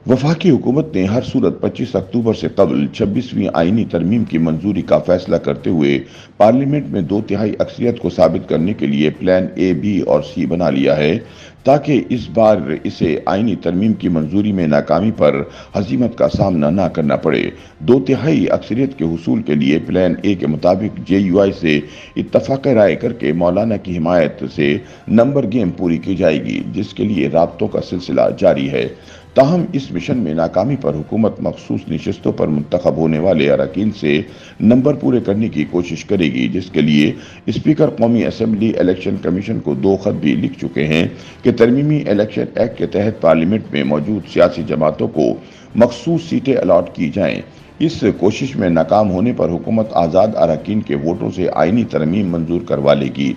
वफाकी हुकूमत ने हर सूरत 25 अक्टूबर से कबल 26वीं आईनी तरमीम की मंजूरी का फैसला करते हुए पार्लियामेंट में 2/3 अक्सरियत को साबित करने के लिए प्लान ए, बी और सी बना लिया है, ताकि इस बार इसे आईनी तरमीम की मंजूरी में नाकामी पर हजीमत का सामना न करना पड़े। 2/3 अक्सरियत के हुसूल के लिए प्लान ए के मुताबिक JUI से इत्तफाक राय करके मौलाना की हिमायत से नंबर गेम पूरी की जाएगी, जिसके लिए राब्तों का सिलसिला जारी है। ताहम इस मिशन में नाकामी पर हुकूमत मखसूस नशिस्तों पर मुंतखब होने वाले अरकान से नंबर पूरे करने की कोशिश करेगी, जिसके लिए स्पीकर कौमी असम्बली इलेक्शन कमीशन को 2 खत भी लिख चुके हैं कि तरमीमी इलेक्शन एक्ट के तहत पार्लियामेंट में मौजूद सियासी जमातों को मखसूस सीटें अलॉट की जाएं। इस कोशिश में नाकाम होने पर हुकूमत आज़ाद अरकान के वोटों से आईनी तरमीम मंजूर करवा लेगी।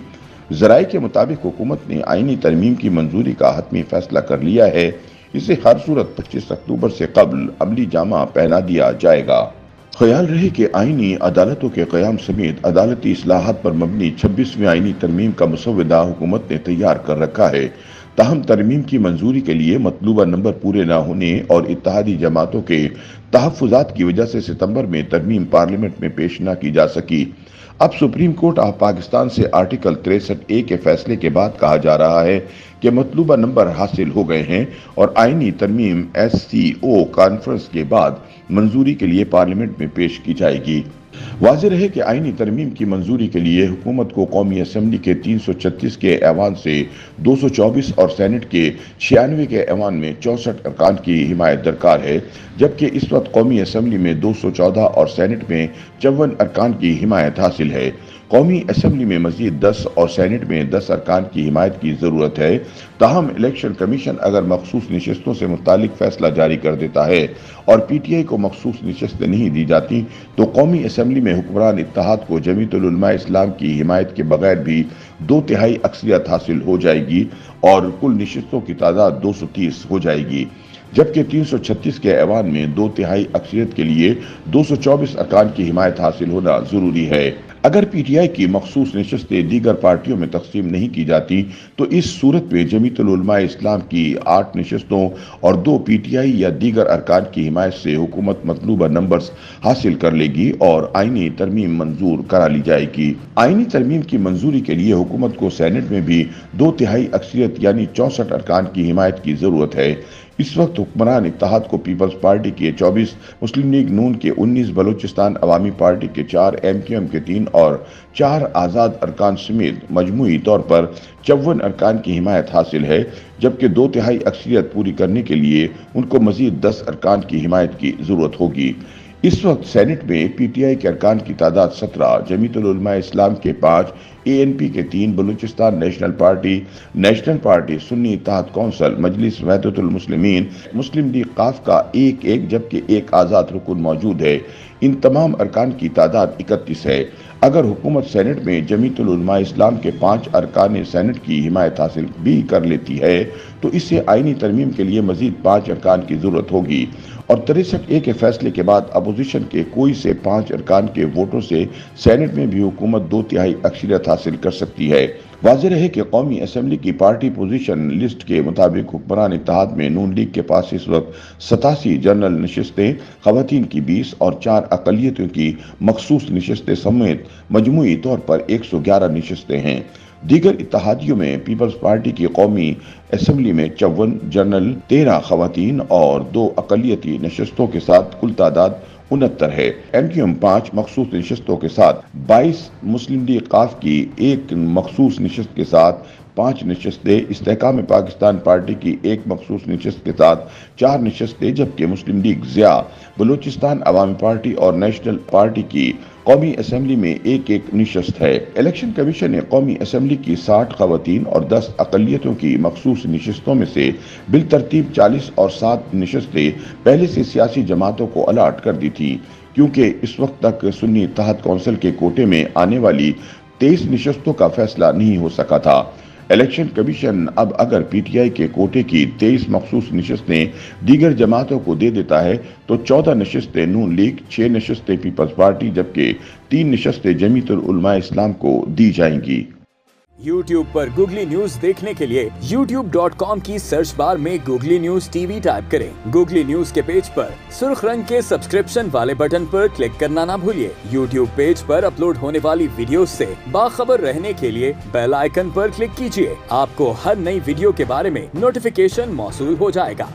ज़राए के मुताबिक हुकूमत ने आईनी तरमीम की मंजूरी का हतमी फैसला कर लिया है। इसे हर सूरत 25 अक्टूबर से कबल अमली जामा पहना दिया जाएगा। ख्याल रहे कि आईनी अदालतों के क़याम समेत अदालती इस्लाहात पर मबनी 26वीं आईनी तरमीम का मुसव्वदा हुकूमत ने तैयार कर रखा है। ताहम तरमीम की मंजूरी के लिए मतलूबा नंबर पूरे न होने और इत्तेहादी जमातों के तहफ़्फ़ुज़ात की वजह से सितंबर में तरमीम पार्लियामेंट में पेश न की जा सकी। अब सुप्रीम कोर्ट ऑफ पाकिस्तान से आर्टिकल 63A के फैसले के बाद कहा जा रहा है कि मतलूबा नंबर हासिल हो गए हैं और आईनी तरमीम SCO कॉन्फ्रेंस के बाद मंजूरी के लिए पार्लियामेंट में पेश की जाएगी। वाज़ेह रहे कि आईनी तरमीम की मंजूरी के लिए हुकूमत को कौमी असम्बली के 336 के ऐवान से 224 और सेनेट के 96 के ऐवान में 64 अरकान की हिमायत दरकार है, जबकि इस वक्त कौमी असम्बली में 214 और सेनेट में 54 अरकान की हिमायत हासिल है। कौमी असम्बली में मजीद 10 और सेनेट में 10 अरकान की हिमायत की ज़रूरत है। ताहम इलेक्शन कमीशन अगर मखसूस नशिस्तों से मुतालिक फैसला जारी कर देता है और PTI को मखसूस नशिस्तें नहीं दी जाती, तो कौमी असम्बली में हुक्मरान इत्तेहाद को जमीयतुल उलमा इस्लाम की हिमायत के बगैर भी 2/3 अक्सरियत हासिल हो जाएगी और कुल नशिस्तों की तादाद 230 हो जाएगी, जबकि 336 के ऐवान में 2/3 अक्सरियत के लिए 224 अरकान की हिमायत हासिल होना जरूरी है। अगर PTI की मखसूस नशिस्तें दीगर पार्टियों में तकसीम नहीं की जाती, तो इस सूरत में जमीयतुल उलमा इस्लाम की 8 नशिस्तों और 2 PTI या दीगर अरकान की हिमायत से हुकूमत मतलूबा नंबर्स हासिल कर लेगी और आईनी तरमीम मंजूर करा ली जाएगी। आईनी तरमीम की मंजूरी के लिए हुकूमत को सेनेट में भी 2/3 अक्सरियत यानी 64 अरकान की हिमायत की जरूरत है। इस वक्त हुक्मरान इत्तेहाद को पीपल्स पार्टी के 24, मुस्लिम लीग नून के 19, बलूचिस्तान अवामी पार्टी के 4, MQM के 3 और 4 आज़ाद अरकान समेत मजमूई तौर पर 54 अरकान की हिमायत हासिल है, जबकि 2/3 अक्सरियत पूरी करने के लिए उनको मजीद 10 अरकान की हिमायत की जरूरत होगी। इस वक्त सेनेट में PTI के अरकान की तादाद 17, जमीयतुल उलमा इस्लाम के 5, ANP के 3, Balochistan national party, Sunni Ittehad council, Majlis Wahdatul Muslimeen, Muslim league Q का 1-1, जबकि एक आज़ाद रुकन मौजूद है। इन तमाम अरकान की तादाद 31 है। अगर हुकूमत सेनेट में जमीयतुल उलमा इस्लाम के 5 अरकान सेनेट की हिमायत हासिल भी कर लेती है, तो इससे आईनी तरमीम के लिए मजीद 5 अरकान की जरूरत होगी और 63A के फैसले के बाद अपोजिशन के कोई से 5 अरकान के वोटों से सेनेट में भी हुकूमत 2/3 अक्सरियत हासिल कर सकती है। वाज़ेह रहे कि कौमी असम्बली की पार्टी पोजीशन लिस्ट के मुताबिक हुक्मरान इत्तेहाद में नून लीग के पास इस वक्त 87 जनरल नशिस्तें, खवातीन की 20 और 4 अक़लियतों की मखसूस नशिस्तें समेत मजमूई तौर पर 111 नशिस्तें हैं। दीगर इत्तेहादियों में पीपल्स पार्टी की कौमी असम्बली में 54 जनरल, 13 खवातीन और 2 अक़लियती नशिस्तों के साथ कुल तादाद 69 है। MQM 5 मखसूस नशिस्तों के साथ 22, मुस्लिम लीग काफ की 1 मखसूस नशिस्त के साथ 5 नशिस्तें, इस्तेहकाम पाकिस्तान पार्टी की 1 मखसूस नशिस्त के साथ 4 नशिस्तें, जबकि मुस्लिम लीग ज़िया, बलूचिस्तान अवामी पार्टी और नेशनल पार्टी की कौमी असम्बली में 1-1 नशिस्त है। इलेक्शन कमीशन ने कौमी असम्बली की 60 खवातीन और 10 अक़लियतों की मखसूस नशिस्तों में से बिलतरतीब 40 और 7 नशिस्तें पहले से सियासी जमातों को अलाट कर दी थी, क्योंकि इस वक्त तक सुन्नी इत्तेहाद कौंसिल के कोटे में आने वाली 23 नशिस्तों का फैसला नहीं हो सका था। इलेक्शन कमीशन अब अगर PTI के कोटे की 23 मखसूस नशिस्तें दीगर जमातों को दे देता है, तो 14 नशिस्तें नून लीग, 6 नशिस्तें पीपल्स पार्टी, जबकि 3 नशिस्तें जमीयतुल उलमा इस्लाम को दी जाएंगी। YouTube पर गूगली न्यूज देखने के लिए youtube.com की सर्च बार में गूगली न्यूज टीवी टाइप करें। गूगली न्यूज के पेज पर सुर्ख रंग के सब्सक्रिप्शन वाले बटन पर क्लिक करना ना भूलिए। YouTube पेज पर अपलोड होने वाली वीडियोस से बाखबर रहने के लिए बेल आइकन पर क्लिक कीजिए। आपको हर नई वीडियो के बारे में नोटिफिकेशन मौसूल हो जाएगा।